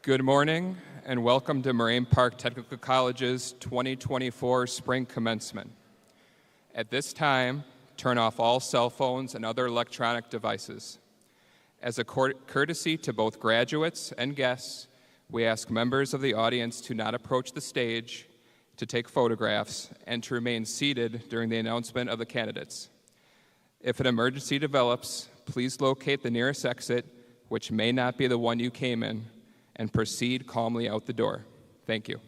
Good morning and welcome to Moraine Park Technical College's 2024 Spring Commencement. At this time, turn off all cell phones and other electronic devices. As a courtesy to both graduates and guests, we ask members of the audience to not approach the stage, to take photographs, and to remain seated during the announcement of the candidates. If an emergency develops, please locate the nearest exit, which may not be the one you came in, and proceed calmly out the door. Thank you.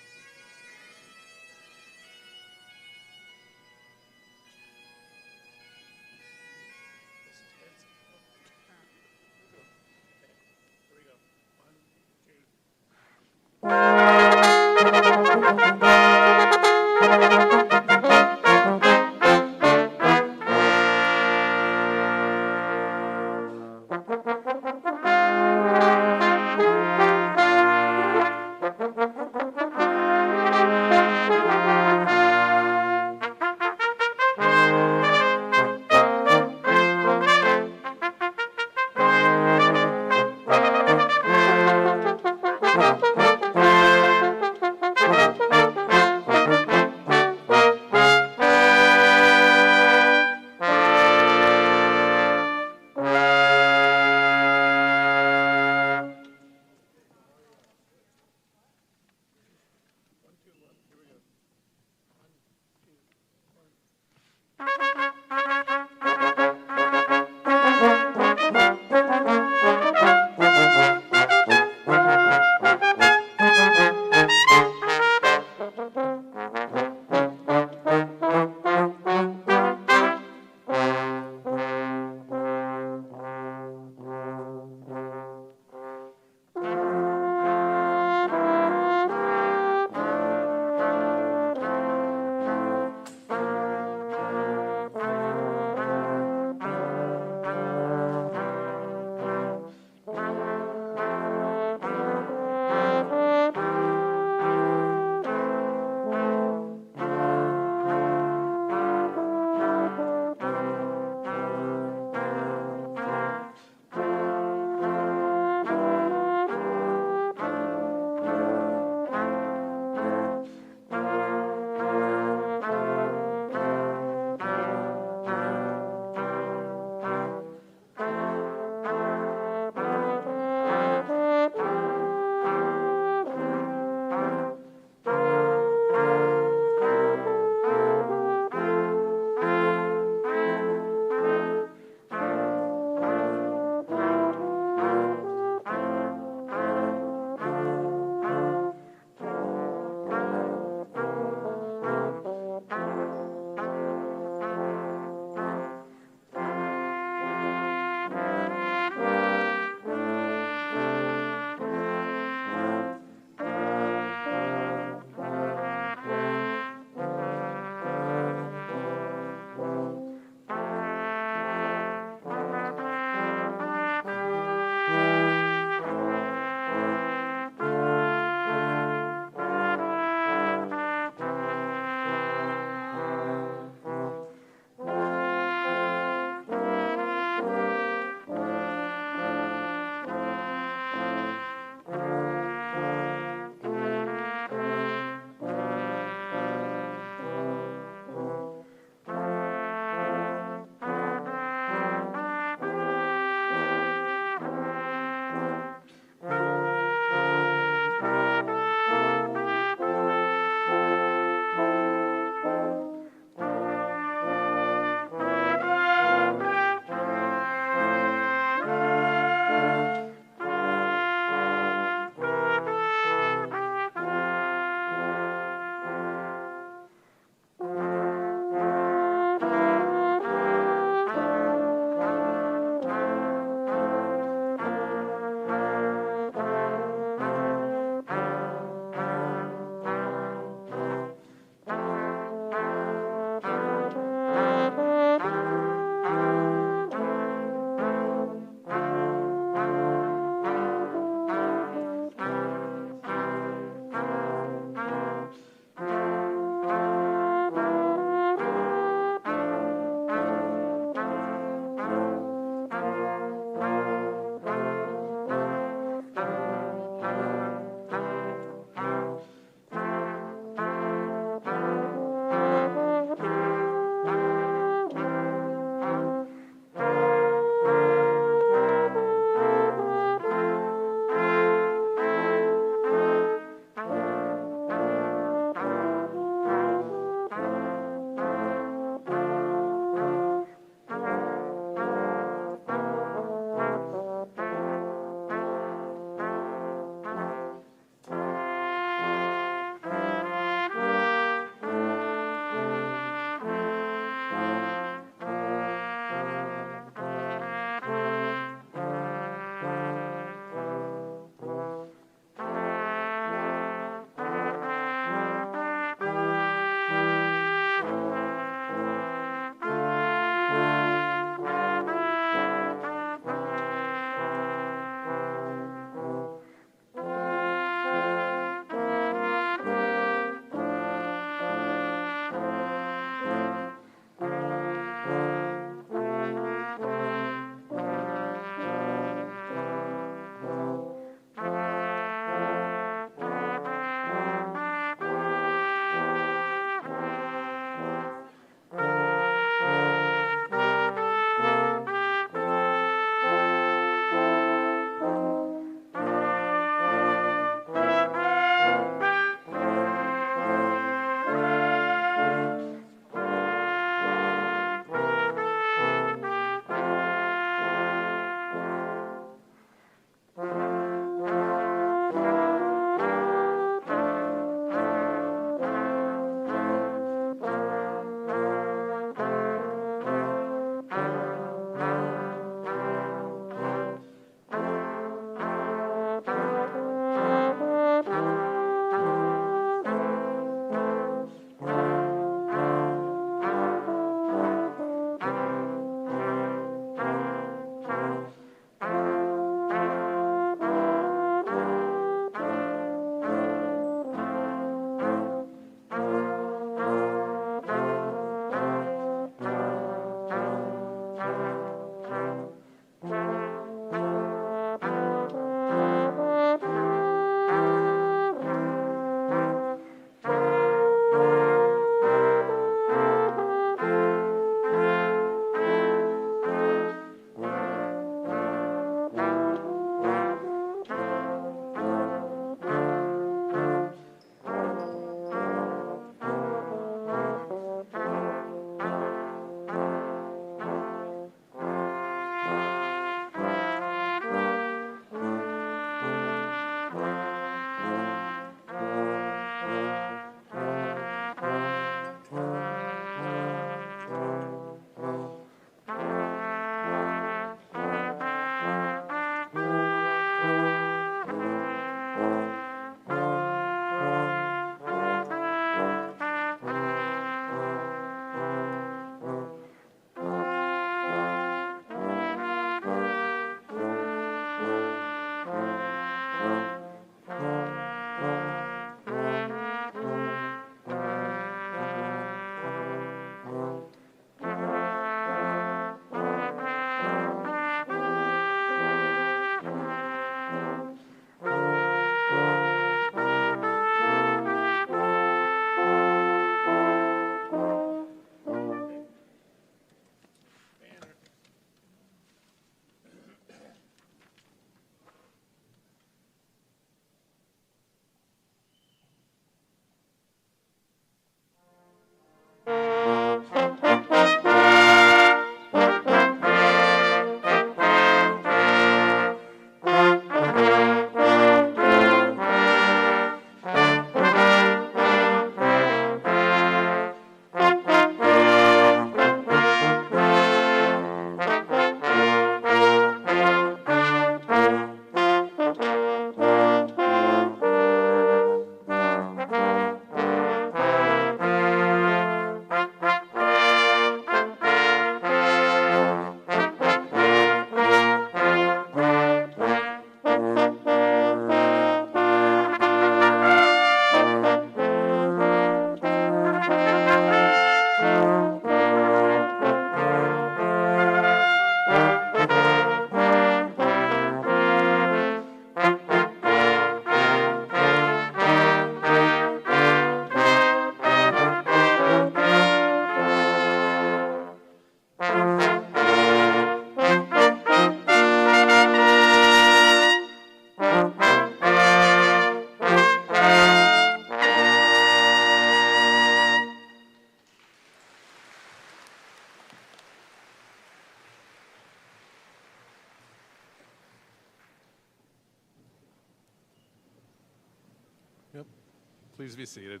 Please be seated.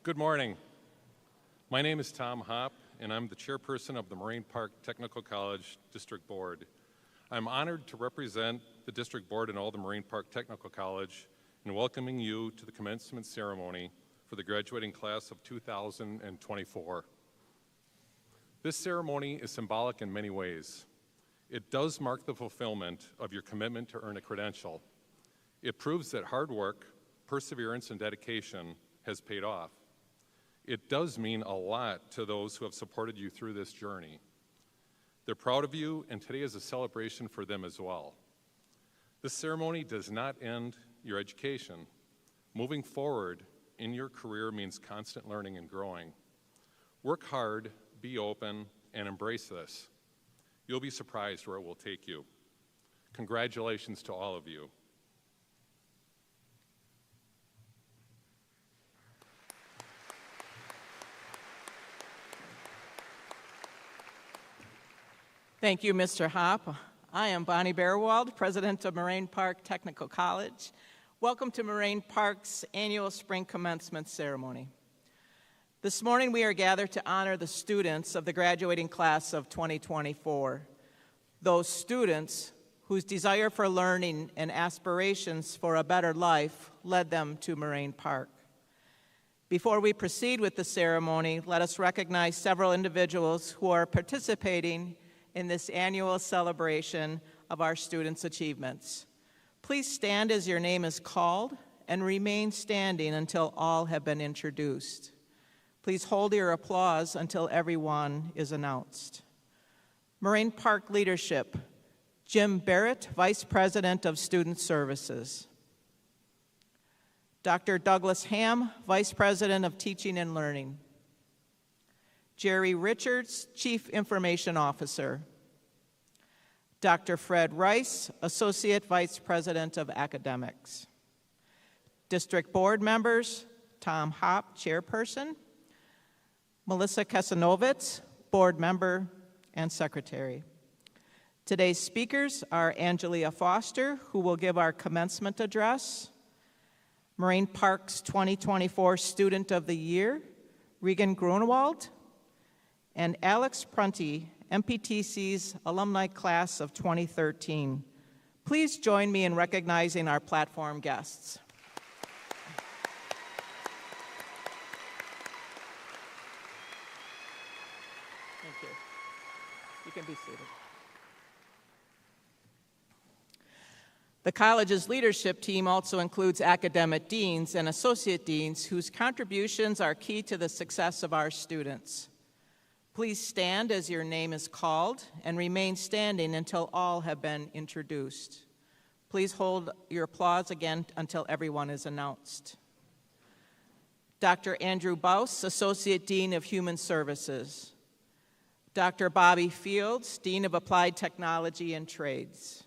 Good morning. My name is Tom Hopp, and I'm the chairperson of the Moraine Park Technical College District Board. I'm honored to represent the District Board and all the Moraine Park Technical College in welcoming you to the commencement ceremony for the graduating class of 2024. This ceremony is symbolic in many ways. It does mark the fulfillment of your commitment to earn a credential. It proves that hard work, perseverance, and dedication has paid off. It does mean a lot to those who have supported you through this journey. They're proud of you, and today is a celebration for them as well. This ceremony does not end your education. Moving forward in your career means constant learning and growing. Work hard, be open, and embrace this. You'll be surprised where it will take you. Congratulations to all of you. Thank you, Mr. Hopp. I am Bonnie Bearwald, president of Moraine Park Technical College. Welcome to Moraine Park's annual spring commencement ceremony. This morning we are gathered to honor the students of the graduating class of 2024, those students whose desire for learning and aspirations for a better life led them to Moraine Park. Before we proceed with the ceremony, let us recognize several individuals who are participating in this annual celebration of our students' achievements. Please stand as your name is called and remain standing until all have been introduced. Please hold your applause until everyone is announced. Moraine Park Leadership, Jim Barrett, Vice President of Student Services. Dr. Douglas Ham, Vice President of Teaching and Learning. Jerry Richards, Chief Information Officer. Dr. Fred Rice, Associate Vice President of Academics. District Board members, Tom Hopp, Chairperson. Melissa Kesanovitz, Board Member and Secretary. Today's speakers are Angelia Foster, who will give our commencement address, Moraine Park's 2024 Student of the Year, Regan Grunewald, and Alex Prunty, MPTC's alumni class of 2013. Please join me in recognizing our platform guests. Thank you. You can be seated. The college's leadership team also includes academic deans and associate deans whose contributions are key to the success of our students. Please stand as your name is called and remain standing until all have been introduced. Please hold your applause again until everyone is announced. Dr. Andrew Baus, Associate Dean of Human Services. Dr. Bobby Fields, Dean of Applied Technology and Trades.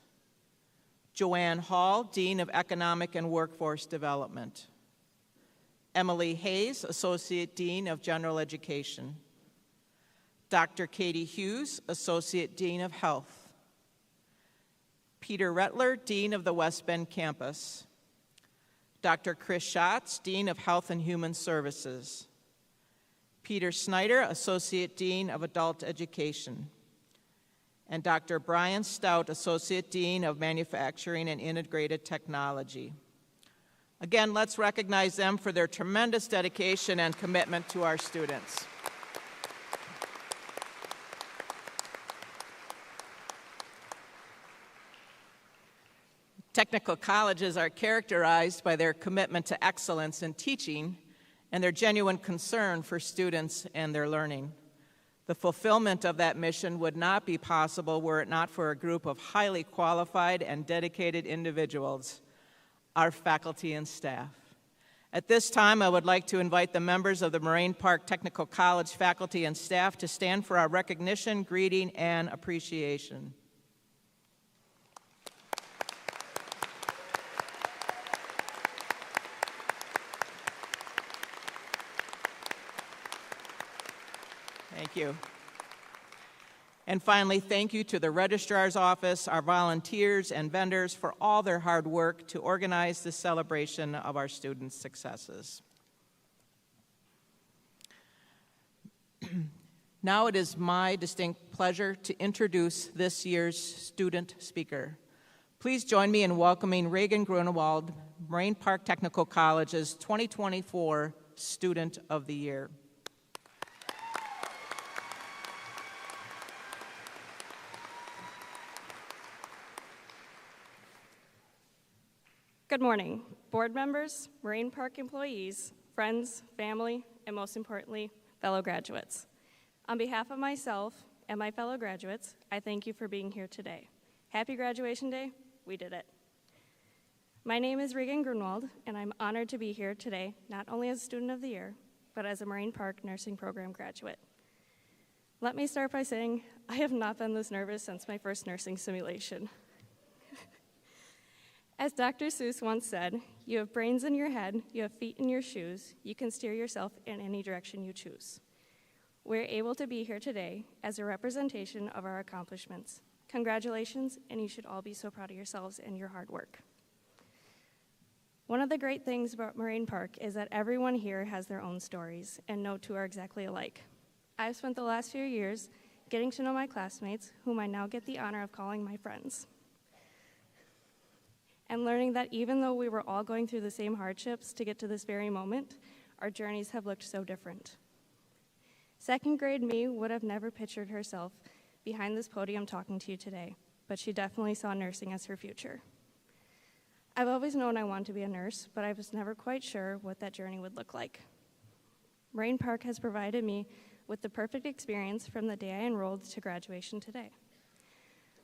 Joanne Hall, Dean of Economic and Workforce Development. Emily Hayes, Associate Dean of General Education. Dr. Katie Hughes, Associate Dean of Health. Peter Rettler, Dean of the West Bend Campus. Dr. Chris Schatz, Dean of Health and Human Services. Peter Snyder, Associate Dean of Adult Education. And Dr. Brian Stout, Associate Dean of Manufacturing and Integrated Technology. Again, let's recognize them for their tremendous dedication and commitment to our students. Technical colleges are characterized by their commitment to excellence in teaching and their genuine concern for students and their learning. The fulfillment of that mission would not be possible were it not for a group of highly qualified and dedicated individuals, our faculty and staff. At this time, I would like to invite the members of the Moraine Park Technical College faculty and staff to stand for our recognition, greeting, and appreciation. Thank you. And finally, thank you to the Registrar's Office, our volunteers and vendors for all their hard work to organize this celebration of our students' successes. Now it is my distinct pleasure to introduce this year's student speaker. Please join me in welcoming Reagan Grunewald, Moraine Park Technical College's 2024 Student of the Year. Good morning, board members, Moraine Park employees, friends, family, and most importantly, fellow graduates. On behalf of myself and my fellow graduates, I thank you for being here today. Happy graduation day, we did it. My name is Reagan Grunewald, and I'm honored to be here today, not only as a student of the year, but as a Moraine Park Nursing Program graduate. Let me start by saying I have not been this nervous since my first nursing simulation. As Dr. Seuss once said, you have brains in your head, you have feet in your shoes, you can steer yourself in any direction you choose. We're able to be here today as a representation of our accomplishments. Congratulations, and you should all be so proud of yourselves and your hard work. One of the great things about Moraine Park is that everyone here has their own stories, and no two are exactly alike. I've spent the last few years getting to know my classmates, whom I now get the honor of calling my friends, and learning that even though we were all going through the same hardships to get to this very moment, our journeys have looked so different. Second grade me would have never pictured herself behind this podium talking to you today, but she definitely saw nursing as her future. I've always known I wanted to be a nurse, but I was never quite sure what that journey would look like. Moraine Park has provided me with the perfect experience from the day I enrolled to graduation today.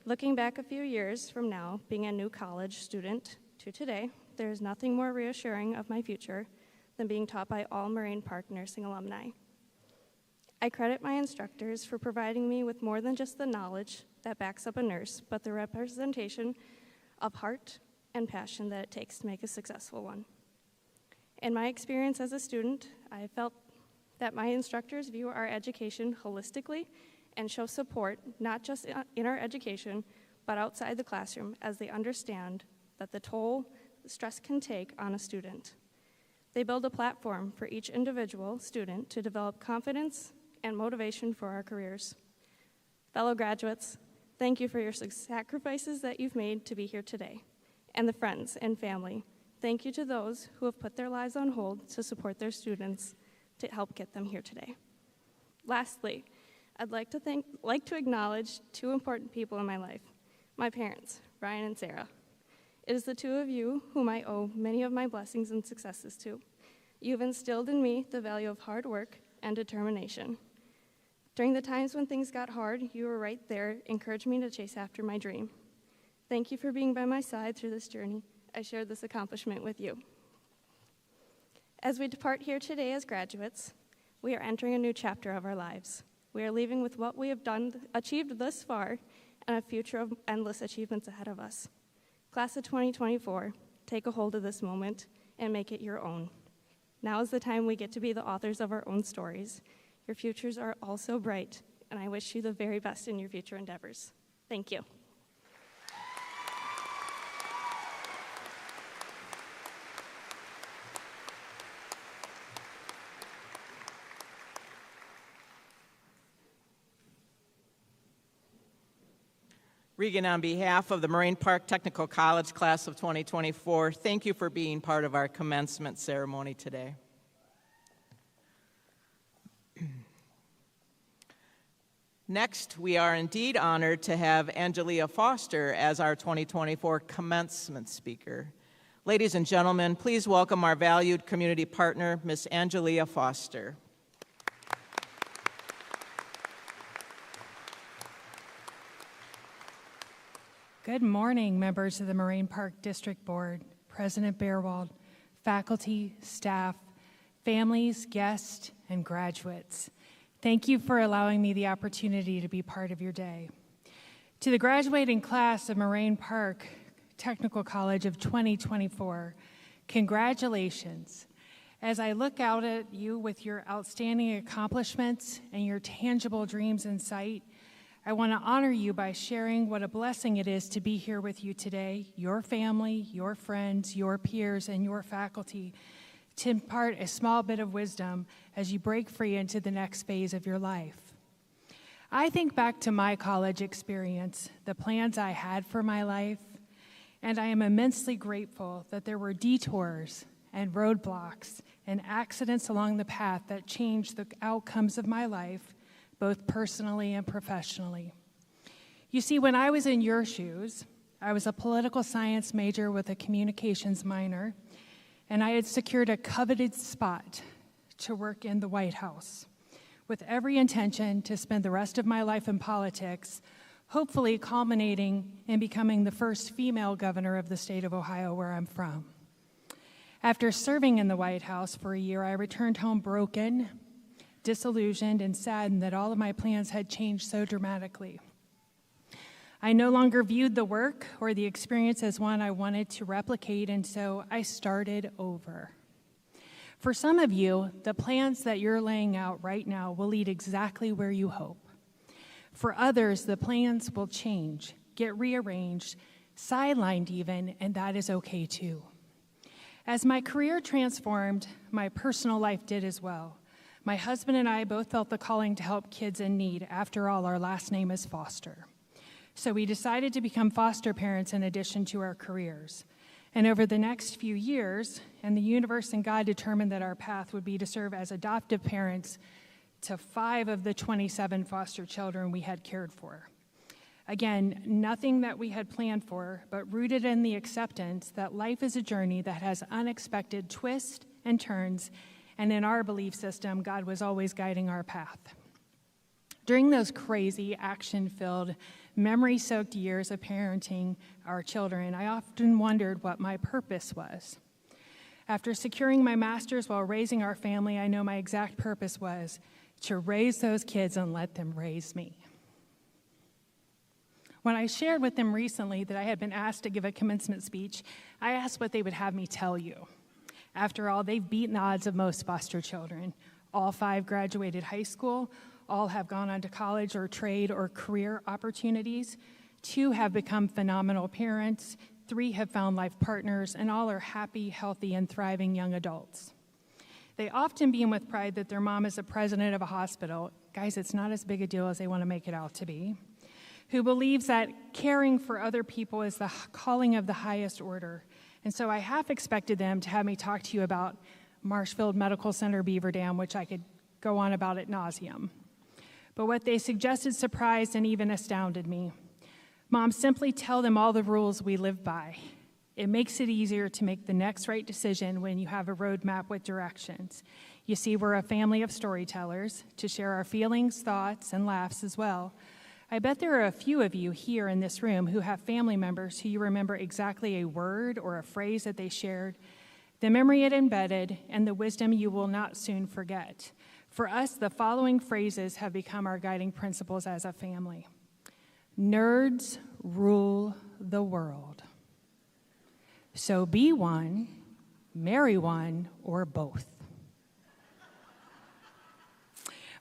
Looking back a few years from now, being a new college student to today, there is nothing more reassuring of my future than being taught by all Moraine Park nursing alumni. I credit my instructors for providing me with more than just the knowledge that backs up a nurse, but the representation of heart and passion that it takes to make a successful one. In my experience as a student, I felt that my instructors view our education holistically and show support not just in our education, but outside the classroom, as they understand that the toll stress can take on a student. They build a platform for each individual student to develop confidence and motivation for our careers. Fellow graduates, thank you for your sacrifices that you've made to be here today. And the friends and family, thank you to those who have put their lives on hold to support their students to help get them here today. Lastly, I'd like to acknowledge two important people in my life, my parents, Ryan and Sarah. It is the two of you whom I owe many of my blessings and successes to. You've instilled in me the value of hard work and determination. During the times when things got hard, you were right there, encouraging me to chase after my dream. Thank you for being by my side through this journey. I share this accomplishment with you. As we depart here today as graduates, we are entering a new chapter of our lives. We are leaving with what we have achieved thus far and a future of endless achievements ahead of us. Class of 2024, take a hold of this moment and make it your own. Now is the time we get to be the authors of our own stories. Your futures are all so bright, and I wish you the very best in your future endeavors. Thank you. Regan, on behalf of the Moraine Park Technical College class of 2024, thank you for being part of our commencement ceremony today. Next, we are indeed honored to have Angelia Foster as our 2024 commencement speaker. Ladies and gentlemen, please welcome our valued community partner, Ms. Angelia Foster. Good morning, members of the Moraine Park District Board, President Beerwald, faculty, staff, families, guests, and graduates. Thank you for allowing me the opportunity to be part of your day. To the graduating class of Moraine Park Technical College of 2024, congratulations. As I look out at you with your outstanding accomplishments and your tangible dreams in sight, I want to honor you by sharing what a blessing it is to be here with you today, your family, your friends, your peers, and your faculty, to impart a small bit of wisdom as you break free into the next phase of your life. I think back to my college experience, the plans I had for my life, and I am immensely grateful that there were detours and roadblocks and accidents along the path that changed the outcomes of my life, both personally and professionally. You see, when I was in your shoes, I was a political science major with a communications minor, and I had secured a coveted spot to work in the White House, with every intention to spend the rest of my life in politics, hopefully culminating in becoming the first female governor of the state of Ohio, where I'm from. After serving in the White House for a year, I returned home broken, disillusioned, and saddened that all of my plans had changed so dramatically. I no longer viewed the work or the experience as one I wanted to replicate, and so I started over. For some of you, the plans that you're laying out right now will lead exactly where you hope. For others, the plans will change, get rearranged, sidelined even, and that is okay too. As my career transformed, my personal life did as well. My husband and I both felt the calling to help kids in need. After all, our last name is Foster. So we decided to become foster parents in addition to our careers. And over the next few years, and the universe and God determined that our path would be to serve as adoptive parents to 5 of the 27 foster children we had cared for. Again, nothing that we had planned for, but rooted in the acceptance that life is a journey that has unexpected twists and turns, and in our belief system, God was always guiding our path. During those crazy, action-filled, memory-soaked years of parenting our children, I often wondered what my purpose was. After securing my master's while raising our family, I know my exact purpose was to raise those kids and let them raise me. When I shared with them recently that I had been asked to give a commencement speech, I asked what they would have me tell you. After all, they've beaten the odds of most foster children. All 5 graduated high school, all have gone on to college or trade or career opportunities. 2 have become phenomenal parents, 3 have found life partners, and all are happy, healthy, and thriving young adults. They often beam with pride that their mom is the president of a hospital. Guys, it's not as big a deal as they want to make it out to be. Who believes that caring for other people is the calling of the highest order. And so I half expected them to have me talk to you about Marshfield Medical Center Beaver Dam, which I could go on about ad nauseum. But what they suggested surprised and even astounded me. Mom, simply tell them all the rules we live by. It makes it easier to make the next right decision when you have a roadmap with directions. You see, we're a family of storytellers to share our feelings, thoughts, and laughs as well. I bet there are a few of you here in this room who have family members who you remember exactly a word or a phrase that they shared, the memory it embedded, and the wisdom you will not soon forget. For us, the following phrases have become our guiding principles as a family. Nerds rule the world. So be one, marry one, or both.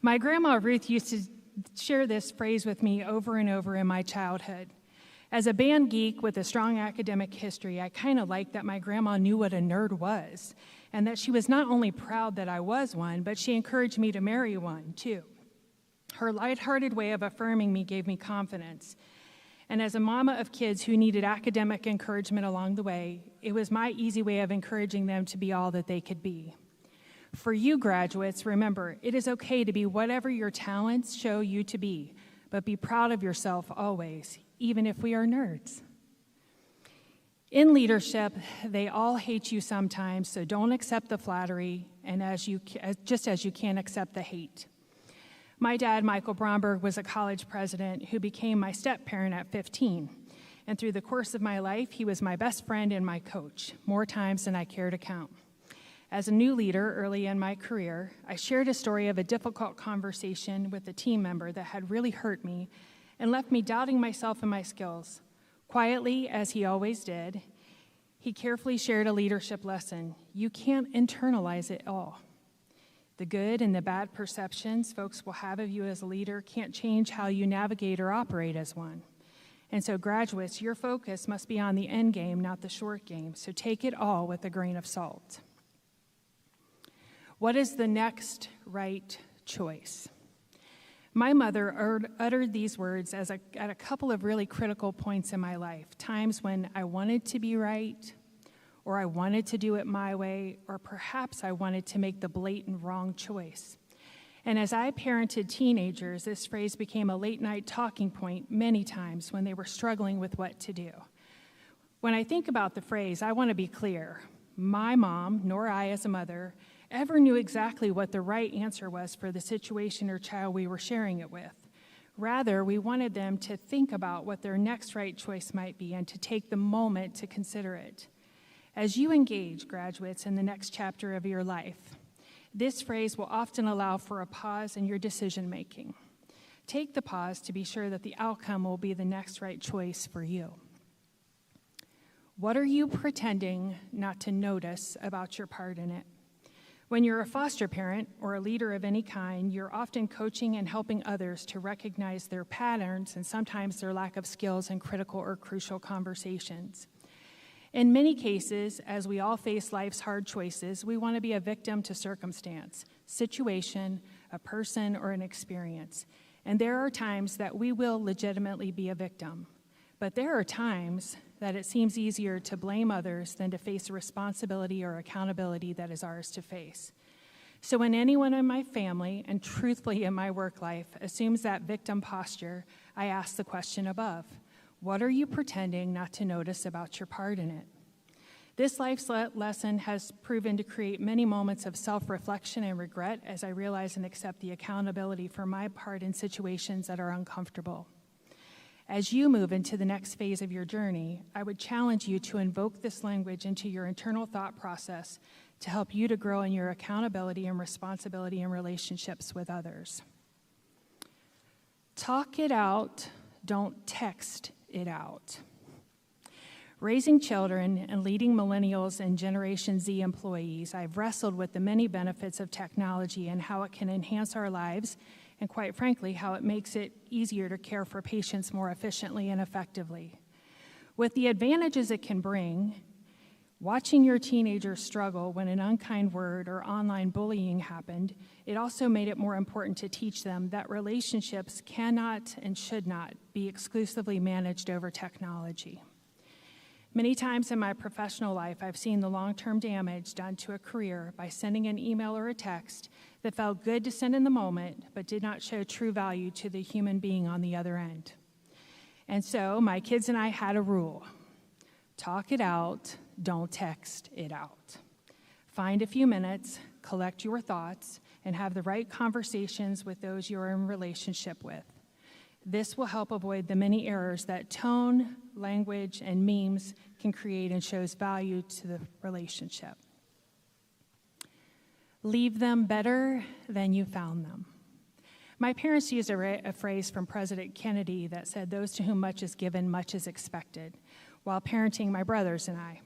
My grandma Ruth used to share this phrase with me over and over in my childhood. As a band geek with a strong academic history, I kind of liked that my grandma knew what a nerd was, and that she was not only proud that I was one, but she encouraged me to marry one, too. Her lighthearted way of affirming me gave me confidence. And as a mama of kids who needed academic encouragement along the way, it was my easy way of encouraging them to be all that they could be. For you graduates, remember, it is okay to be whatever your talents show you to be, but be proud of yourself always, even if we are nerds. In leadership, they all hate you sometimes, so don't accept the flattery, and just as you can't accept the hate. My dad, Michael Bromberg, was a college president who became my step-parent at 15. And through the course of my life, he was my best friend and my coach, more times than I care to count. As a new leader early in my career, I shared a story of a difficult conversation with a team member that had really hurt me and left me doubting myself and my skills. Quietly, as he always did, he carefully shared a leadership lesson. You can't internalize it all. The good and the bad perceptions folks will have of you as a leader can't change how you navigate or operate as one. And so, graduates, your focus must be on the end game, not the short game. So take it all with a grain of salt. What is the next right choice? My mother uttered these words at a couple of really critical points in my life, times when I wanted to be right, or I wanted to do it my way, or perhaps I wanted to make the blatant wrong choice. And as I parented teenagers, this phrase became a late-night talking point many times when they were struggling with what to do. When I think about the phrase, I want to be clear. My mom, nor I as a mother, ever knew exactly what the right answer was for the situation or child we were sharing it with. Rather, we wanted them to think about what their next right choice might be and to take the moment to consider it. As you engage, graduates, in the next chapter of your life, this phrase will often allow for a pause in your decision-making. Take the pause to be sure that the outcome will be the next right choice for you. What are you pretending not to notice about your part in it? When you're a foster parent or a leader of any kind, you're often coaching and helping others to recognize their patterns and sometimes their lack of skills in critical or crucial conversations. In many cases, as we all face life's hard choices, we want to be a victim to circumstance, situation, a person, or an experience. And there are times that we will legitimately be a victim. But there are times that it seems easier to blame others than to face a responsibility or accountability that is ours to face. So when anyone in my family, and truthfully in my work life, assumes that victim posture, I ask the question above. What are you pretending not to notice about your part in it? This life's lesson has proven to create many moments of self-reflection and regret as I realize and accept the accountability for my part in situations that are uncomfortable. As you move into the next phase of your journey, I would challenge you to invoke this language into your internal thought process to help you to grow in your accountability and responsibility in relationships with others. Talk it out, don't text it out. Raising children and leading millennials and Generation Z employees, I've wrestled with the many benefits of technology and how it can enhance our lives, and quite frankly, how it makes it easier to care for patients more efficiently and effectively. With the advantages it can bring, watching your teenagers struggle when an unkind word or online bullying happened, it also made it more important to teach them that relationships cannot and should not be exclusively managed over technology. Many times in my professional life, I've seen the long-term damage done to a career by sending an email or a text that felt good to send in the moment, but did not show true value to the human being on the other end. And so my kids and I had a rule. Talk it out, don't text it out. Find a few minutes, collect your thoughts, and have the right conversations with those you're in relationship with. This will help avoid the many errors that tone, language, and memes can create and shows value to the relationship. Leave them better than you found them. My parents used a phrase from President Kennedy that said, "Those to whom much is given, much is expected," while parenting my brothers and I.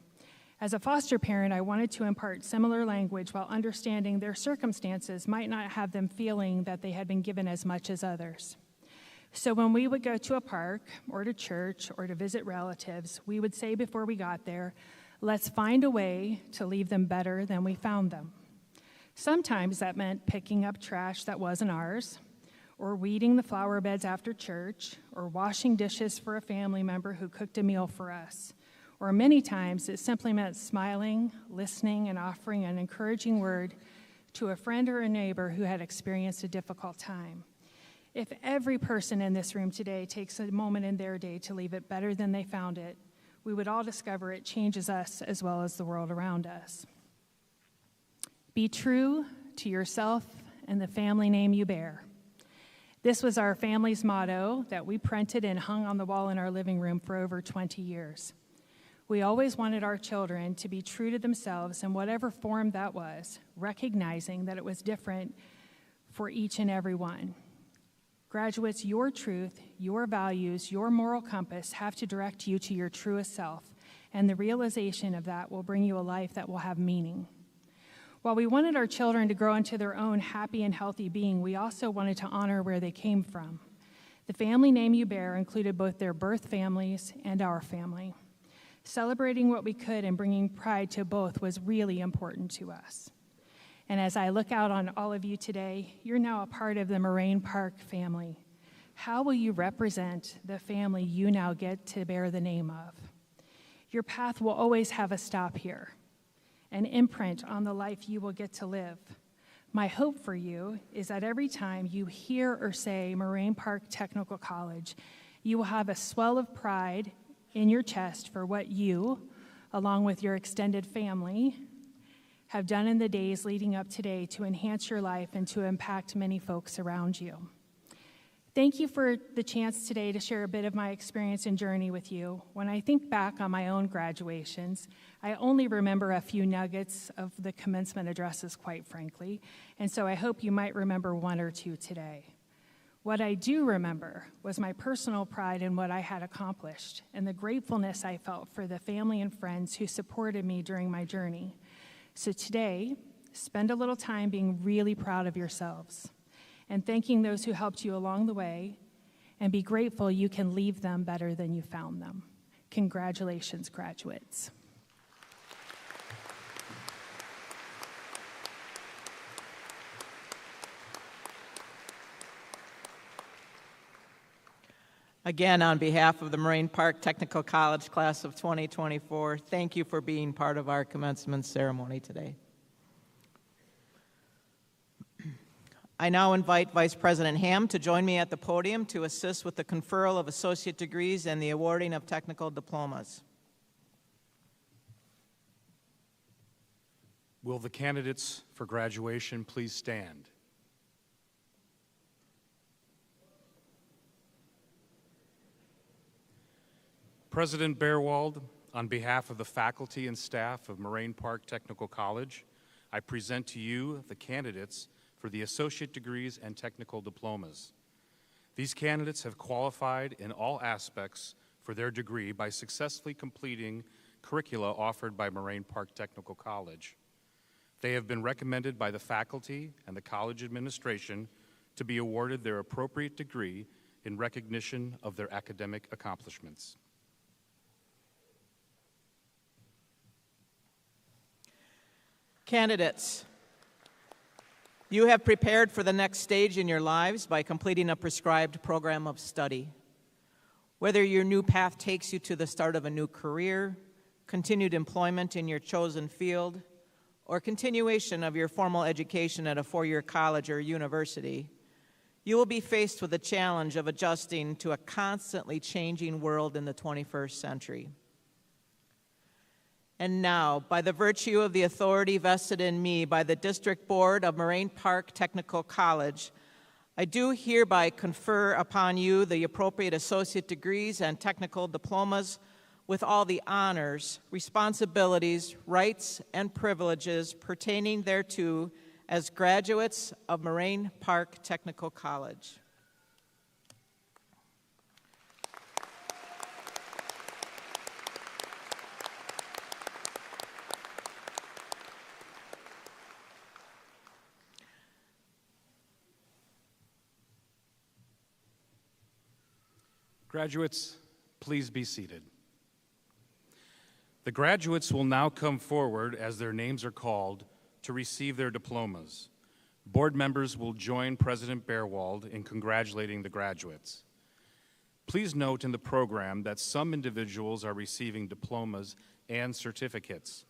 As a foster parent, I wanted to impart similar language while understanding their circumstances might not have them feeling that they had been given as much as others. So when we would go to a park or to church or to visit relatives, we would say before we got there, let's find a way to leave them better than we found them. Sometimes that meant picking up trash that wasn't ours, or weeding the flower beds after church, or washing dishes for a family member who cooked a meal for us. Or many times it simply meant smiling, listening, and offering an encouraging word to a friend or a neighbor who had experienced a difficult time. If every person in this room today takes a moment in their day to leave it better than they found it, we would all discover it changes us as well as the world around us. Be true to yourself and the family name you bear. This was our family's motto that we printed and hung on the wall in our living room for over 20 years. We always wanted our children to be true to themselves in whatever form that was, recognizing that it was different for each and every one. Graduates, your truth, your values, your moral compass have to direct you to your truest self, and the realization of that will bring you a life that will have meaning. While we wanted our children to grow into their own happy and healthy being, we also wanted to honor where they came from. The family name you bear included both their birth families and our family. Celebrating what we could and bringing pride to both was really important to us. And as I look out on all of you today, you're now a part of the Moraine Park family. How will you represent the family you now get to bear the name of? Your path will always have a stop here, an imprint on the life you will get to live. My hope for you is that every time you hear or say Moraine Park Technical College, you will have a swell of pride in your chest for what you, along with your extended family, have done in the days leading up today to enhance your life and to impact many folks around you. Thank you for the chance today to share a bit of my experience and journey with you. When I think back on my own graduations, I only remember a few nuggets of the commencement addresses, quite frankly, and so I hope you might remember one or two today. What I do remember was my personal pride in what I had accomplished and the gratefulness I felt for the family and friends who supported me during my journey. So today, spend a little time being really proud of yourselves and thanking those who helped you along the way, and be grateful you can leave them better than you found them. Congratulations, graduates. Again, on behalf of the Moraine Park Technical College class of 2024, thank you for being part of our commencement ceremony today. I now invite Vice President Ham to join me at the podium to assist with the conferral of associate degrees and the awarding of technical diplomas. Will the candidates for graduation please stand? President Bearwald, on behalf of the faculty and staff of Moraine Park Technical College, I present to you the candidates for the associate degrees and technical diplomas. These candidates have qualified in all aspects for their degree by successfully completing curricula offered by Moraine Park Technical College. They have been recommended by the faculty and the college administration to be awarded their appropriate degree in recognition of their academic accomplishments. Candidates, you have prepared for the next stage in your lives by completing a prescribed program of study. Whether your new path takes you to the start of a new career, continued employment in your chosen field, or continuation of your formal education at a four-year college or university, you will be faced with the challenge of adjusting to a constantly changing world in the 21st century. And now, by the virtue of the authority vested in me by the District Board of Moraine Park Technical College, I do hereby confer upon you the appropriate associate degrees and technical diplomas with all the honors, responsibilities, rights, and privileges pertaining thereto as graduates of Moraine Park Technical College. Graduates, please be seated. The graduates will now come forward as their names are called to receive their diplomas. Board members will join President Bearwald in congratulating the graduates. Please note in the program that some individuals are receiving diplomas and certificates.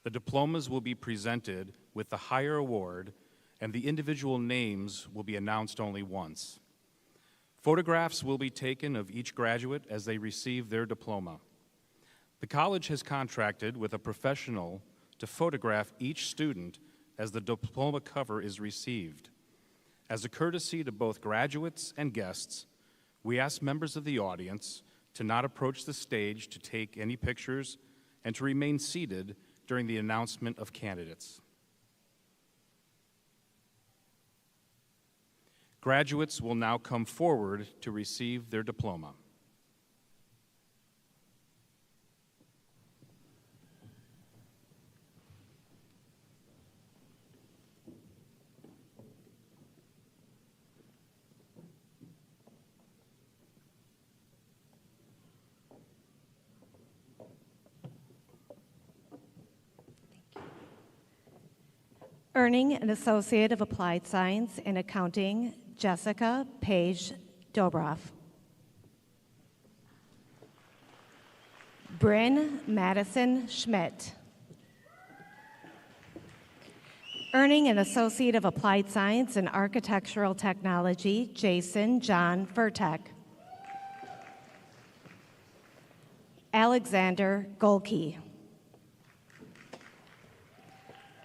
The diplomas will be presented with the higher award, and the individual names will be announced only once. Photographs will be taken of each graduate as they receive their diploma. The college has contracted with a professional to photograph each student as the diploma cover is received. As a courtesy to both graduates and guests, we ask members of the audience to not approach the stage to take any pictures and to remain seated during the announcement of candidates. Graduates will now come forward to receive their diploma. Earning an Associate of Applied Science in Accounting, Jessica Page Dobroff. Bryn Madison Schmidt. Earning an Associate of Applied Science in Architectural Technology, Jason John Furtek. Alexander Golke.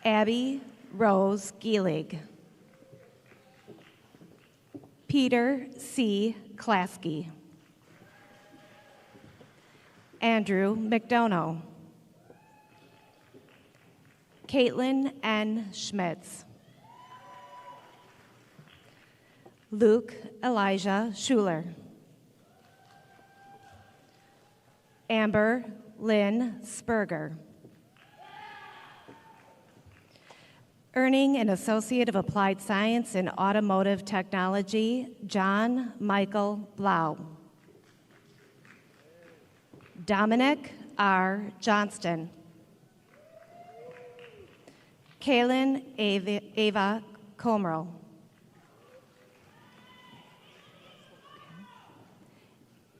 Abby Rose Gielig. Peter C. Klasky. Andrew McDonough. Caitlin N. Schmitz. Luke Elijah Schuler. Amber Lynn Spurger. Earning an Associate of Applied Science in Automotive Technology, John Michael Blau. Dominic R. Johnston. Kaylin Ava Comerl.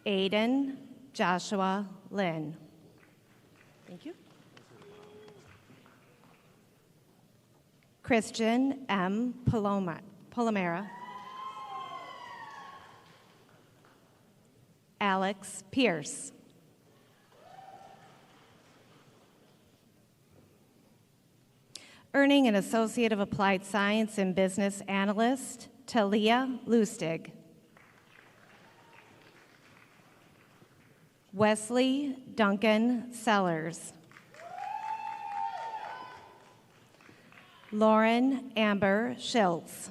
Aiden Joshua Lynn. Thank you. Christian M. Palomera. Alex Pierce. Earning an Associate of Applied Science in Business Analyst, Talia Lustig. Wesley Duncan Sellers. Lauren Amber Schiltz.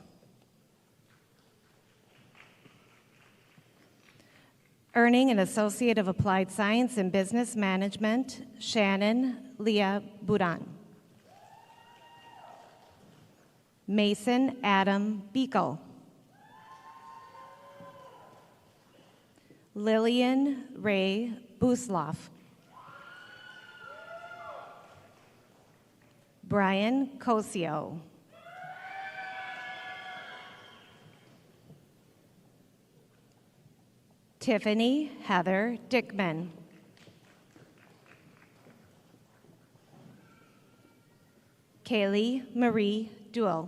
Earning an Associate of Applied Science in Business Management, Shannon Leah Budan. Mason Adam Beekle. Lillian Ray Busloff. Brian Cosio. Tiffany Heather Dickman. Kaylee Marie Duell.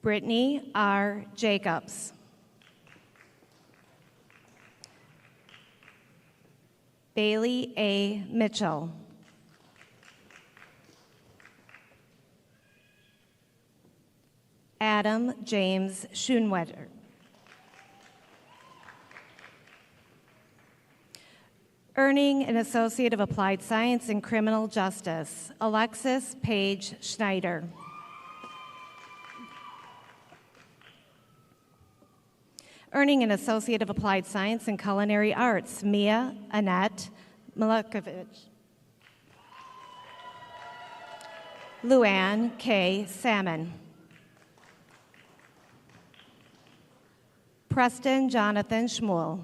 Brittany R. Jacobs. Bailey A. Mitchell. Adam James Schoenwetter. Earning an Associate of Applied Science in Criminal Justice, Alexis Paige Schneider. Earning an Associate of Applied Science in Culinary Arts, Mia Annette Milakovic. Luann K. Salmon. Preston Jonathan Schmuel.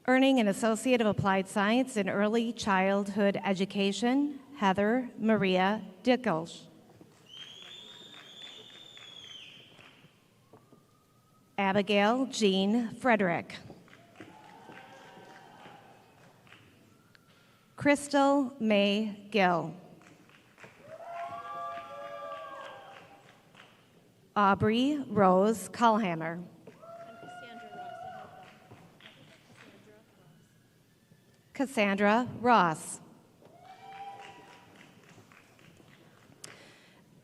Earning an Associate of Applied Science in Early Childhood Education, Heather Maria Dickelsch. Abigail Jean Frederick. Crystal May Gill. Aubrey Rose Kullhammer. Cassandra Ross.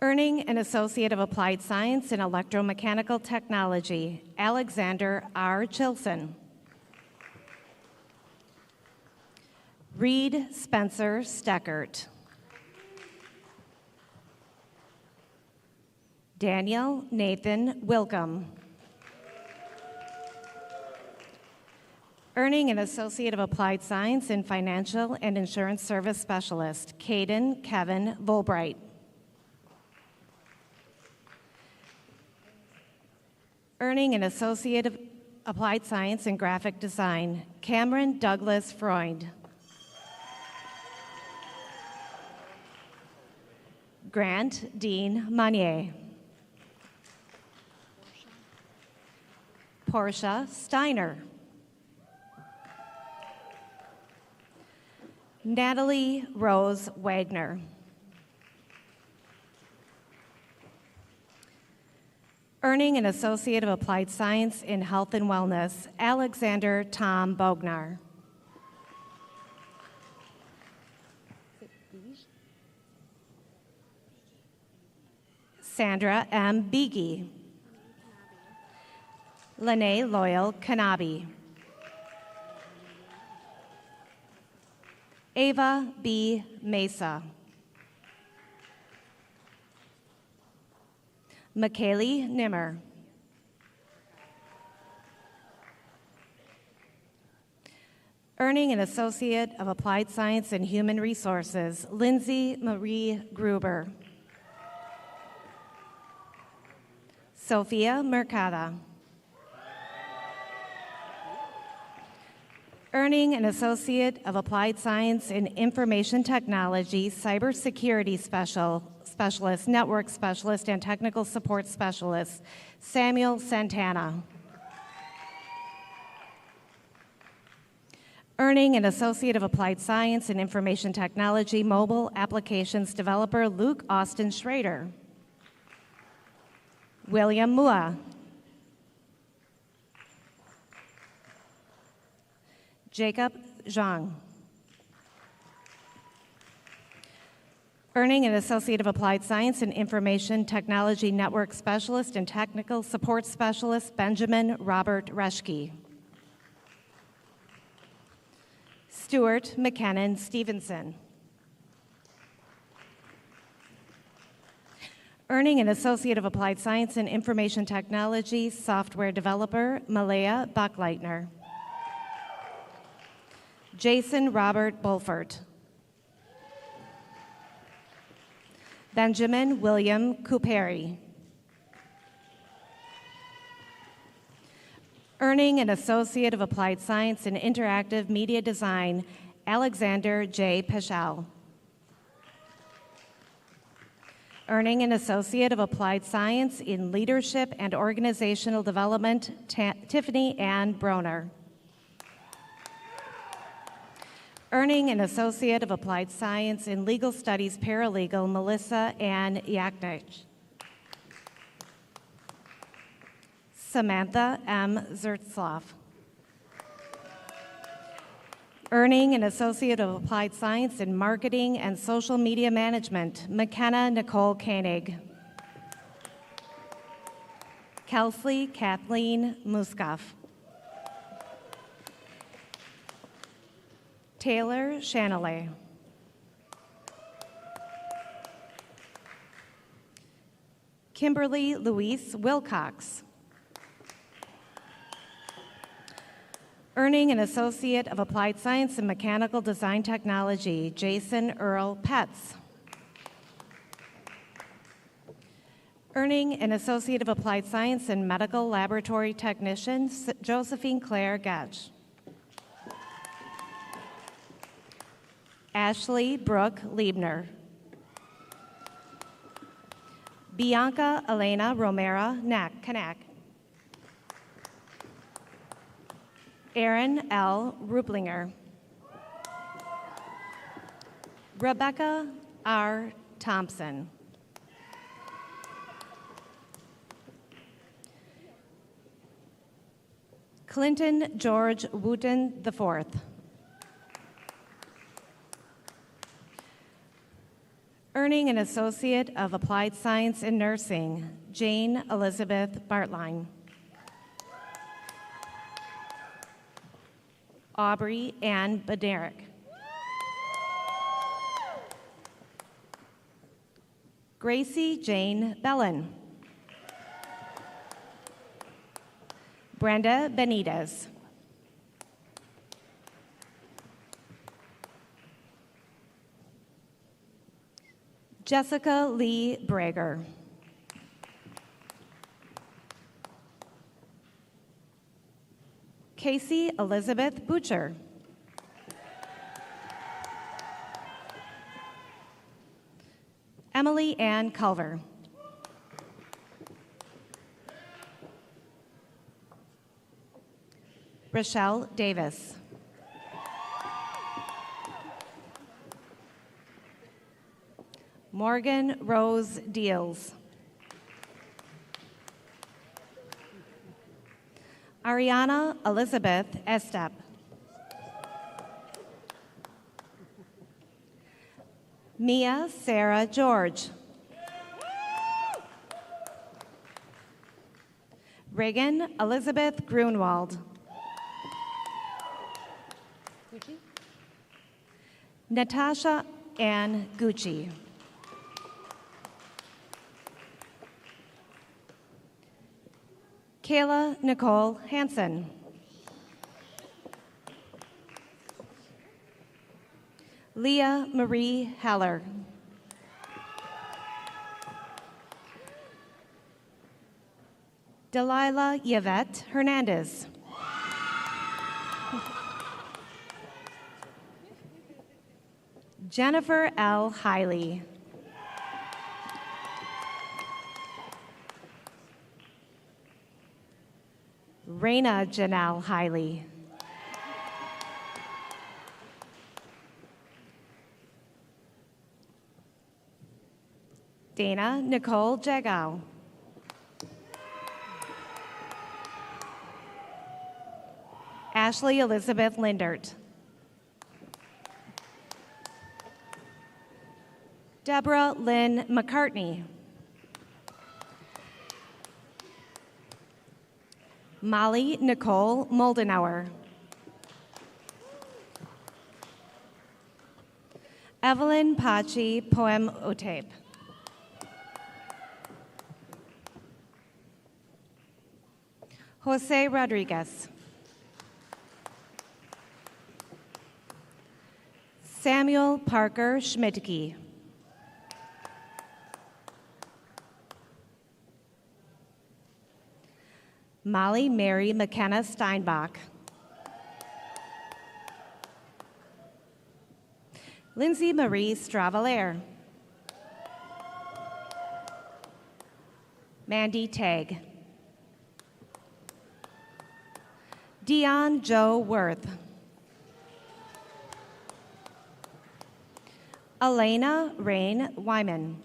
Earning an Associate of Applied Science in Electromechanical Technology, Alexander R. Chilson. Reed Spencer Steckert. Daniel Nathan Wilcom. Earning an Associate of Applied Science in Financial and Insurance Service Specialist, Caden Kevin Volbright. Earning an Associate Applied Science and Graphic Design, Cameron Douglas Freund. Grant Dean Monnier. Portia Steiner. Natalie Rose Wagner. Earning an Associate of Applied Science in Health and Wellness, Alexander Tom Bognar. Sandra M. Beege. Lene Loyal Kanabi. Ava B. Mesa. McKaylee Nimmer. Earning an Associate of Applied Science in Human Resources, Lindsay Marie Gruber. Sophia Mercada. Earning an Associate of Applied Science in Information Technology, Cybersecurity Specialist, Network Specialist, and Technical Support Specialist, Samuel Santana. Earning an Associate of Applied Science in Information Technology, Mobile Applications Developer, Luke Austin Schrader. William Mua. Jacob Zhang. Earning an Associate of Applied Science in Information Technology Network Specialist and Technical Support Specialist, Benjamin Robert Reschke. Stuart McKinnon Stevenson. Earning an Associate of Applied Science in Information Technology Software Developer, Malaya Buckleitner. Jason Robert Bulford. Benjamin William Couperi. Earning an Associate of Applied Science in Interactive Media Design, Alexander J. Peschel. Earning an Associate of Applied Science in Leadership and Organizational Development, Tiffany Ann Broner. Earning an Associate of Applied Science in Legal Studies Paralegal, Melissa Ann Yaknich. Samantha M. Zertzloff. Earning an Associate of Applied Science in Marketing and Social Media Management, McKenna Nicole Koenig. Kelsey Kathleen Muskoff. Taylor Shanley. Kimberly Louise Wilcox. Earning an Associate of Applied Science in Mechanical Design Technology, Jason Earl Petz. Earning an Associate of Applied Science in Medical Laboratory Technician, Josephine Claire Getch. Ashley Brooke Liebner. Bianca Elena Romero Kanak. Aaron L. Rublinger. Rebecca R. Thompson. Clinton George Wooten IV. Earning an Associate of Applied Science in Nursing, Jane Elizabeth Bartline. Aubrey Ann Baderick. Gracie Jane Bellin. Brenda Benitez. Jessica Lee Brager. Casey Elizabeth Butcher. Emily Ann Culver. Rochelle Davis. Morgan Rose Deals. Ariana Elizabeth Estep. Mia Sarah George. Reagan Elizabeth Grunwald. Natasha Ann Gucci. Kayla Nicole Hansen. Leah Marie Heller. Delilah Yvette Hernandez. Jennifer L. Hiley. Raina Janelle Hiley. Dana Nicole Jagow. Ashley Elizabeth Lindert. Deborah Lynn McCartney. Molly Nicole Moldenauer. Evelyn Pachi Poem Otape. Jose Rodriguez. Samuel Parker Schmidtke. Molly Mary McKenna Steinbach. Lindsay Marie Stravalaire. Mandy Tagg. Dion Joe Worth. Elena Rain Wyman.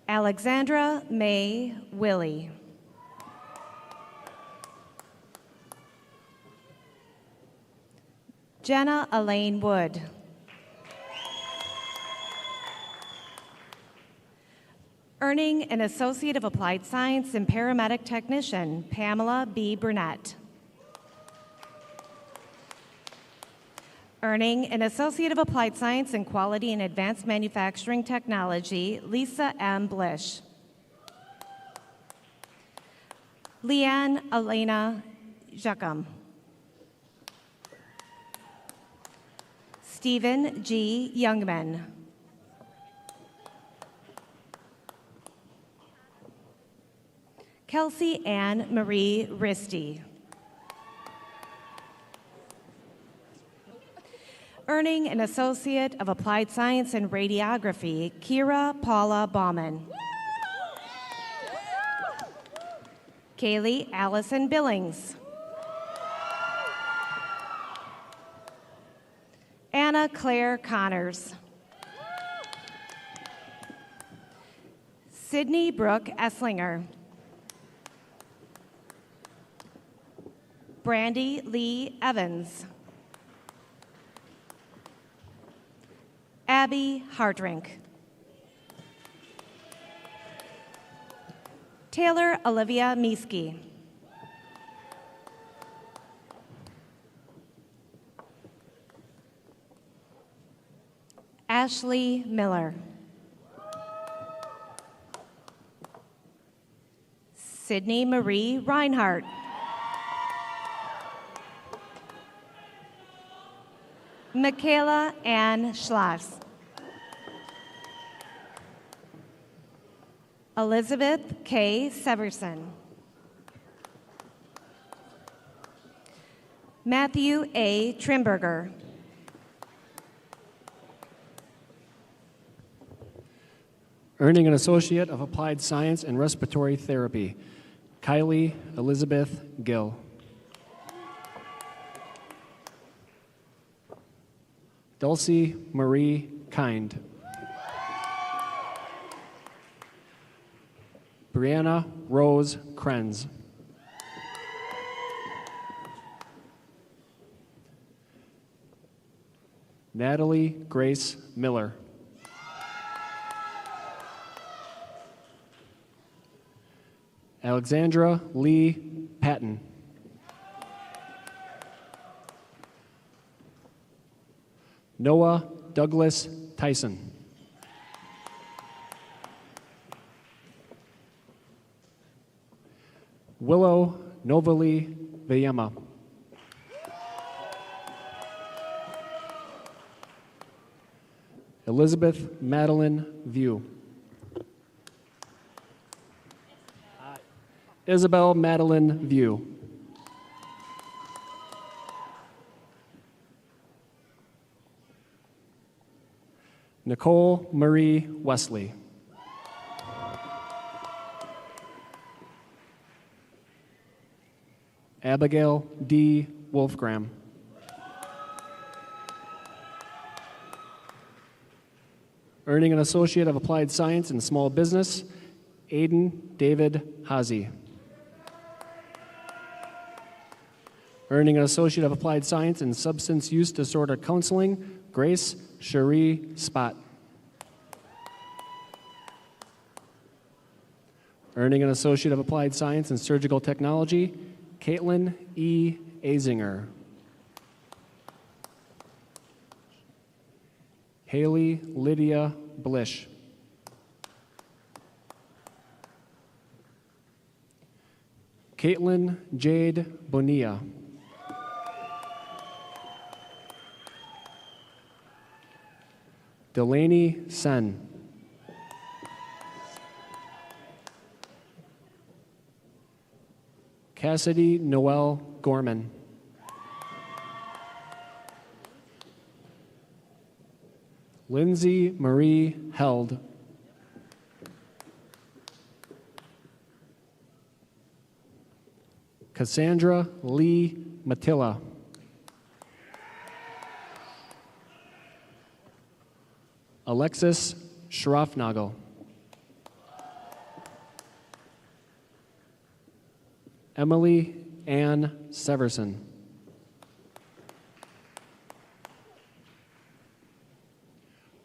Alexandra May Willie. Jenna Elaine Wood. Earning an Associate of Applied Science in Paramedic Technician, Pamela B. Burnett. Earning an Associate of Applied Science in Quality and Advanced Manufacturing Technology, Lisa M. Blish. Leanne Elena Jacom. Stephen G. Youngman. Kelsey Ann Marie Risty. Earning an Associate of Applied Science in Radiography, Kira Paula Bauman. Kaylee Allison Billings. Anna Claire Connors. Sydney Brooke Esslinger. Brandy Lee Evans. Abby Hardrink. Taylor Olivia Mieske. Ashley Miller. Sydney Marie Reinhardt. Michaela Ann Schloss. Elizabeth K. Severson. Matthew A. Trimberger. Earning an Associate of Applied Science in Respiratory Therapy, Kylie Elizabeth Gill. Dulcie Marie Kind. Brianna Rose Krenz. Natalie Grace Miller. Alexandra Lee Patton. Noah Douglas Tyson. Willow Novali Vayema. Elizabeth Madeline View. Isabel Madeline View. Nicole Marie Wesley. Abigail D. Wolfgram. Earning an Associate of Applied Science in Small Business, Aiden David Hazy. Earning an Associate of Applied Science in Substance Use Disorder Counseling, Grace Cherie Spott. Earning an Associate of Applied Science in Surgical Technology, Caitlin E. Azinger. Haley Lydia Blish. Caitlin Jade Bonilla. Delaney Sen. Cassidy Noel Gorman. Lindsay Marie Held. Cassandra Lee Matilla. Alexis Schroffnagel. Emily Ann Severson.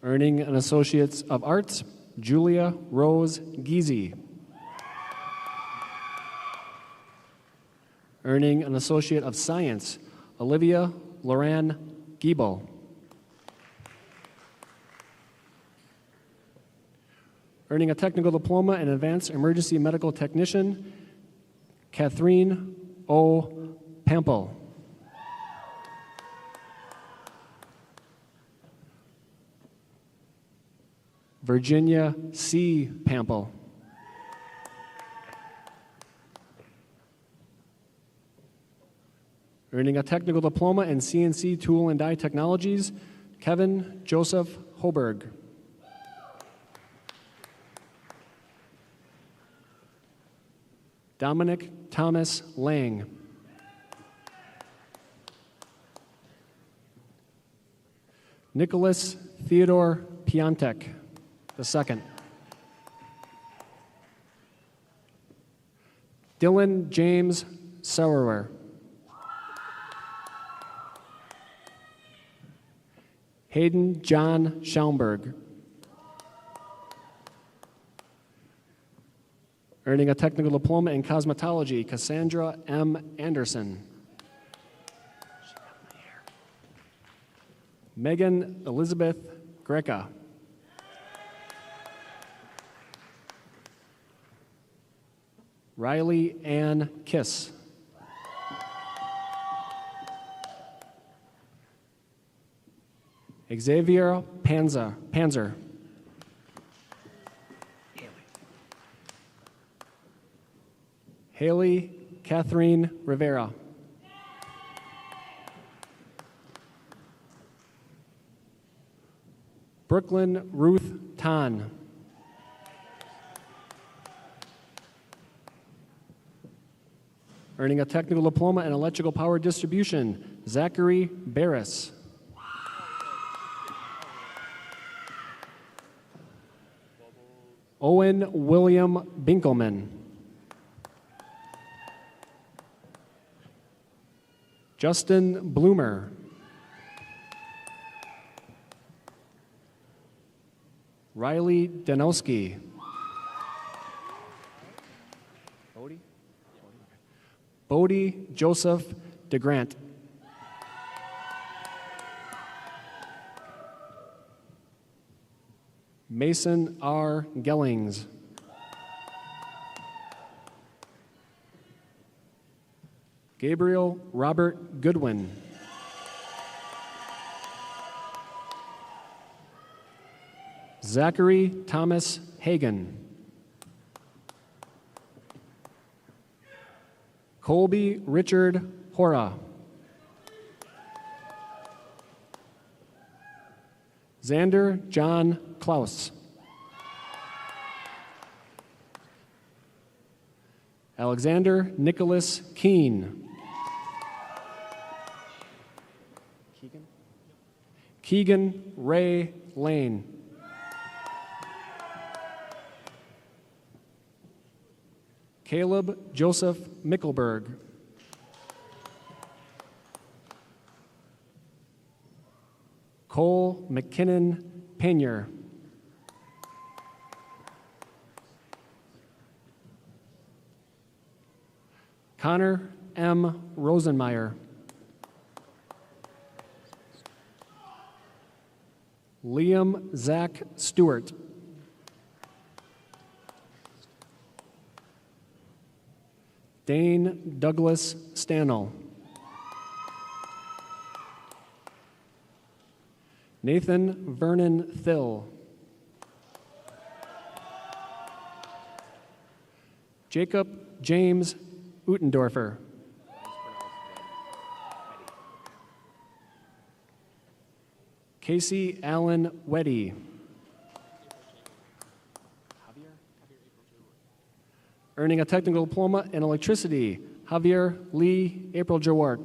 Earning an Associate's of Arts, Julia Rose Giese. Earning an Associate of Science, Olivia Loran Giebel. Earning a Technical Diploma in Advanced Emergency Medical Technician, Catherine O. Pampel. Virginia C. Pampel. Earning a Technical Diploma in CNC Tool and Die Technologies, Kevin Joseph Hoberg. Dominic Thomas Lang. Nicholas Theodore Piontek II. Dylan James Sauer. Hayden John Schaumburg. Earning a Technical Diploma in Cosmetology, Cassandra M. Anderson. Megan Elizabeth Greca. Riley Ann Kiss. Xavier Panzer. Haley Catherine Rivera. Brooklyn Ruth Tan. Earning a technical diploma in electrical power distribution, Zachary Barris. Owen William Binkelman. Justin Bloomer. Riley Danowski. Bodie Joseph DeGrant. Mason R. Gellings. Gabriel Robert Goodwin. Zachary Thomas Hagan. Colby Richard Hora. Xander John Klaus. Alexander Nicholas Keene. Keegan Ray Lane. Caleb Joseph Mickelberg. Cole McKinnon Pena. Connor M. Rosenmeyer. Liam Zach Stewart. Dane Douglas Stanel. Nathan Vernon Thill. Jacob James Utendorfer. Casey Allen Weddy. Earning a technical diploma in electricity, Javier Lee April Jawart.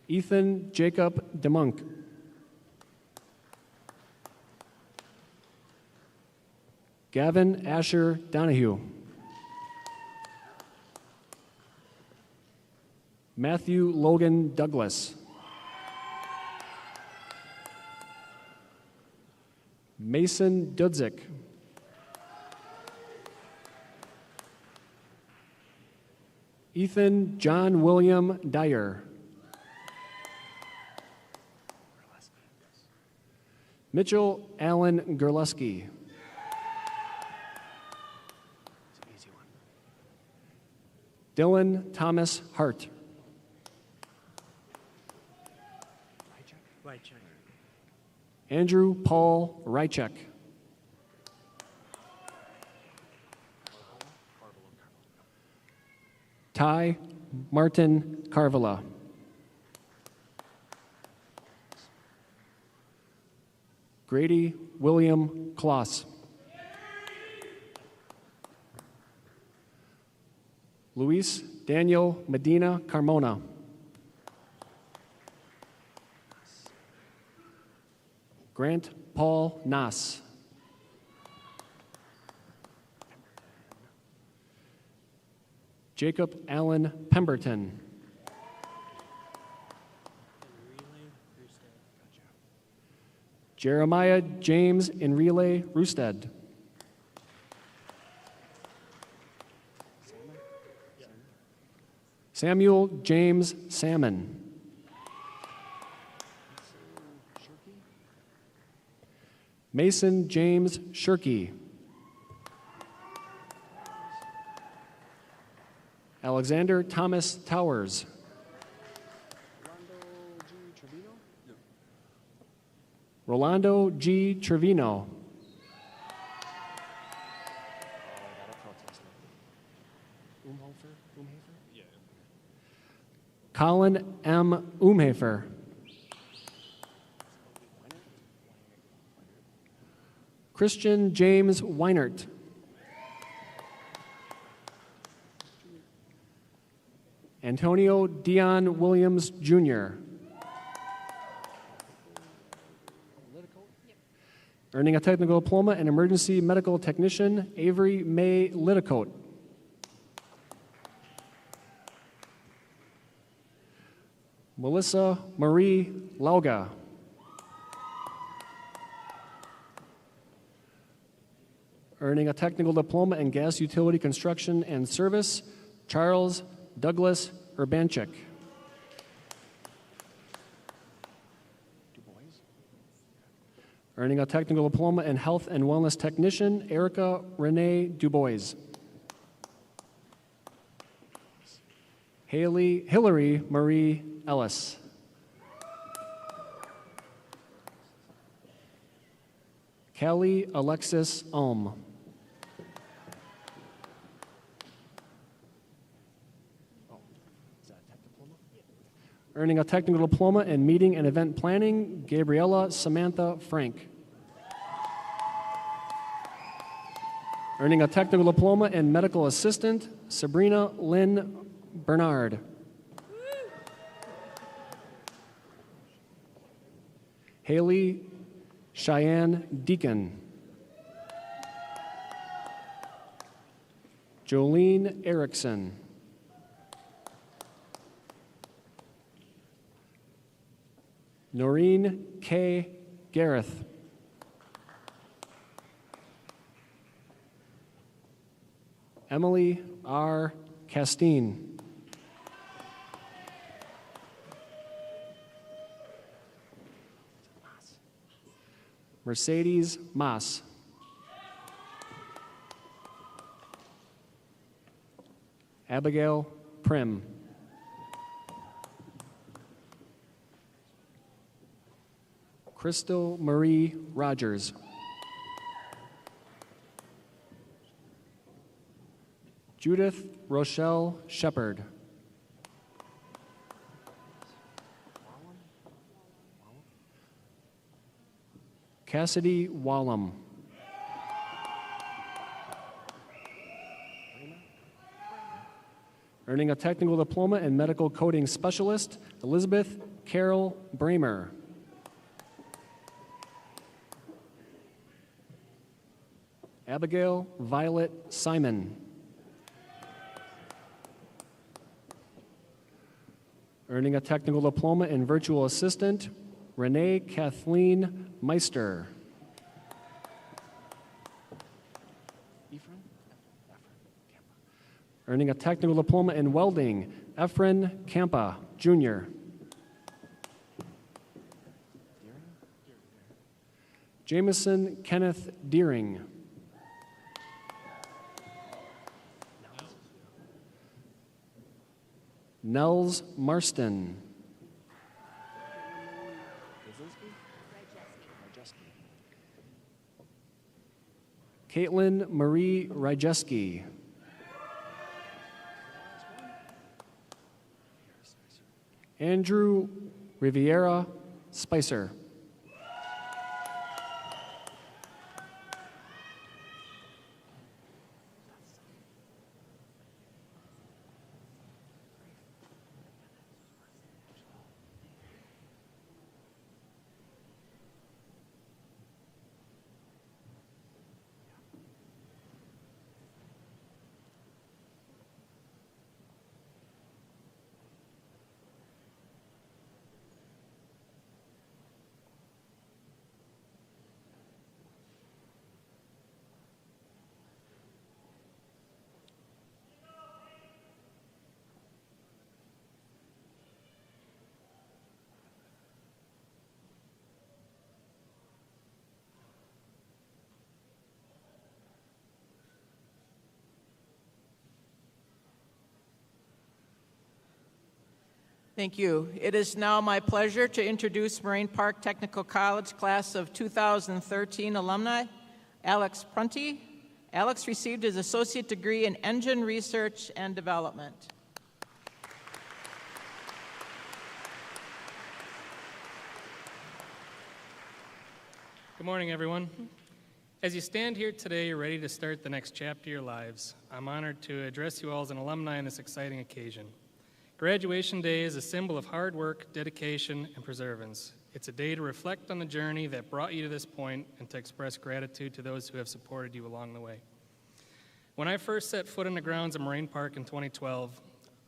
Ethan Jacob DeMunk. Gavin Asher Donahue. Matthew Logan Douglas. Mason Dudzik. Ethan John William Dyer. Mitchell Allen Gerleski. Dylan Thomas Hart. Andrew Paul Rychek. Ty Martin Carvala. Grady William Kloss. Luis Daniel Medina Carmona. Grant Paul Nass. Jacob Allen Pemberton. Jeremiah James Enrile Roosted. Samuel James Salmon. Mason James Shirky. Alexander Thomas Towers. Rolando G. Trevino. Colin M. Umhafer. Christian James Weinert. Antonio Dion Williams, Jr. Earning a technical diploma in emergency medical technician, Avery May Litticoat. Melissa Marie Lauga. Earning a technical diploma in gas utility construction and service, Charles Douglas Urbanchik. Earning a technical diploma in health and wellness technician, Erica Renee Dubois. Hillary Marie Ellis. Callie Alexis Ulm. Earning a technical diploma in meeting and event planning, Gabriella Samantha Frank. Earning a technical diploma in medical assistant, Sabrina Lynn Bernard. Haley Cheyenne Deacon. Jolene Erickson. Noreen K. Gareth. Emily R. Castine. Mercedes Maas. Abigail Prim. Crystal Marie Rogers. Judith Rochelle Shepard. Cassidy Wallum. Earning a technical diploma in medical coding specialist, Elizabeth Carol Bramer. Abigail Violet Simon. Earning a technical diploma in virtual assistant, Renee Kathleen Meister. Earning a technical diploma in welding, Efren Campa, Jr. Jameson Kenneth Deering. Nels Marston. Caitlin Marie Ryjeski. Andrew Riviera Spicer. Thank you. It is now my pleasure to introduce Moraine Park Technical College class of 2013 alumni, Alex Prunty, Alex received his associate degree in engine research and development. Good morning, everyone. As you stand here today, you're ready to start the next chapter of your lives. I'm honored to address you all as an alumni on this exciting occasion. Graduation Day is a symbol of hard work, dedication, and perseverance. It's a day to reflect on the journey that brought you to this point and to express gratitude to those who have supported you along the way. When I first set foot on the grounds of Moraine Park in 2012,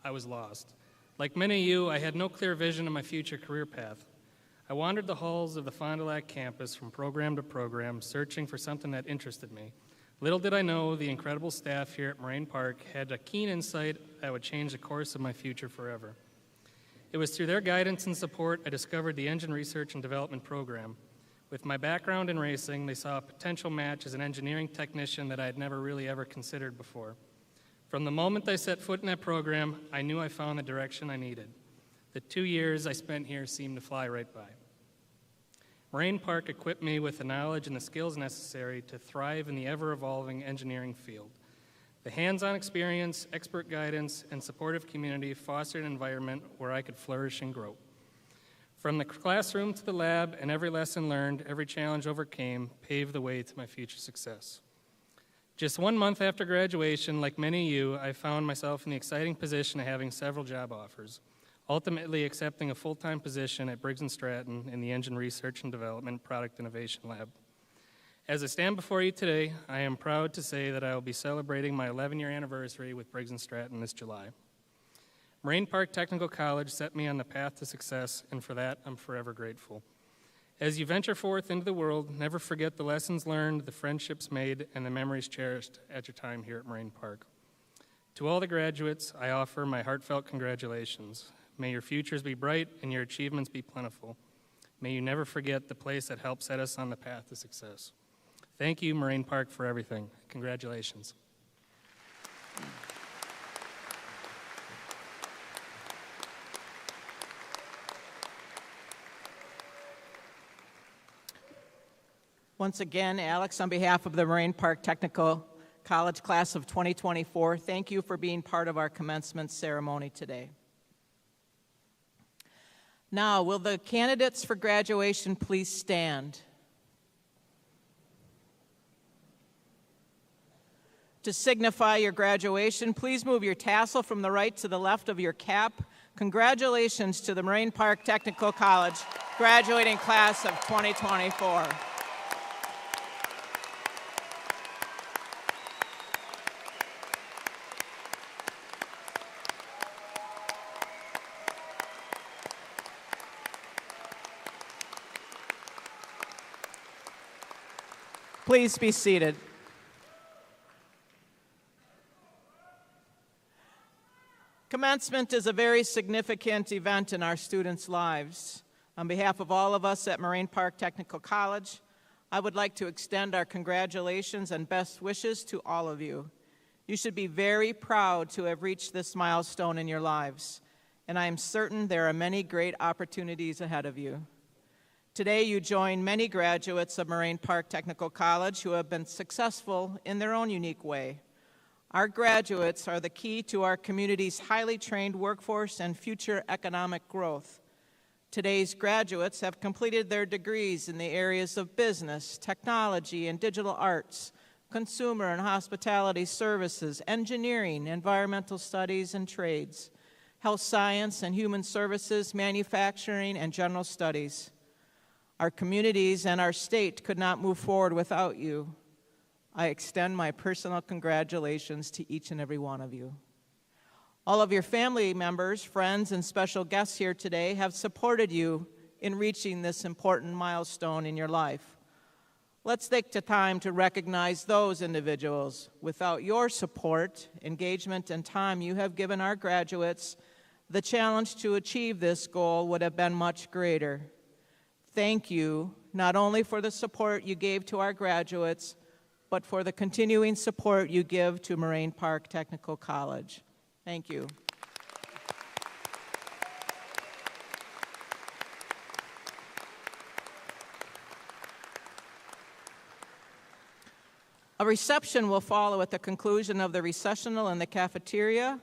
I was lost. Like many of you, I had no clear vision of my future career path. I wandered the halls of the Fond du Lac campus from program to program, searching for something that interested me. Little did I know the incredible staff here at Moraine Park had a keen insight that would change the course of my future forever. It was through their guidance and support I discovered the Engine Research and Development program. With my background in racing, they saw a potential match as an engineering technician that I had never really ever considered before. From the moment I set foot in that program, I knew I found the direction I needed. The 2 years I spent here seemed to fly right by. Moraine Park equipped me with the knowledge and the skills necessary to thrive in the ever-evolving engineering field. The hands-on experience, expert guidance, and supportive community fostered an environment where I could flourish and grow. From the classroom to the lab, and every lesson learned, every challenge overcame, paved the way to my future success. Just 1 month after graduation, like many of you, I found myself in the exciting position of having several job offers, ultimately accepting a full-time position at Briggs & Stratton in the Engine Research and Development Product Innovation Lab. As I stand before you today, I am proud to say that I will be celebrating my 11-year anniversary with Briggs & Stratton this July. Moraine Park Technical College set me on the path to success, and for that, I'm forever grateful. As you venture forth into the world, never forget the lessons learned, the friendships made, and the memories cherished at your time here at Moraine Park. To all the graduates, I offer my heartfelt congratulations. May your futures be bright and your achievements be plentiful. May you never forget the place that helped set us on the path to success. Thank you, Moraine Park, for everything. Congratulations. Once again, Alex, on behalf of the Moraine Park Technical College class of 2024, thank you for being part of our commencement ceremony today. Now, will the candidates for graduation please stand? To signify your graduation, please move your tassel from the right to the left of your cap. Congratulations to the Moraine Park Technical College graduating class of 2024. Please be seated. Commencement is a very significant event in our students' lives. On behalf of all of us at Moraine Park Technical College, I would like to extend our congratulations and best wishes to all of you. You should be very proud to have reached this milestone in your lives, and I am certain there are many great opportunities ahead of you. Today, you join many graduates of Moraine Park Technical College who have been successful in their own unique way. Our graduates are the key to our community's highly trained workforce and future economic growth. Today's graduates have completed their degrees in the areas of business, technology, and digital arts, consumer and hospitality services, engineering, environmental studies, and trades, health science and human services, manufacturing, and general studies. Our communities and our state could not move forward without you. I extend my personal congratulations to each and every one of you. All of your family members, friends, and special guests here today have supported you in reaching this important milestone in your life. Let's take the time to recognize those individuals. Without your support, engagement, and time you have given our graduates, the challenge to achieve this goal would have been much greater. Thank you, not only for the support you gave to our graduates, but for the continuing support you give to Moraine Park Technical College. Thank you. A reception will follow at the conclusion of the recessional in the cafeteria.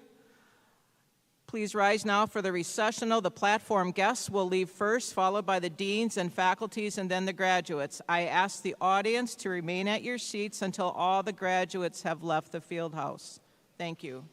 Please rise now for the recessional. The platform guests will leave first, followed by the deans and faculties, and then the graduates. I ask the audience to remain at your seats until all the graduates have left the field house. Thank you.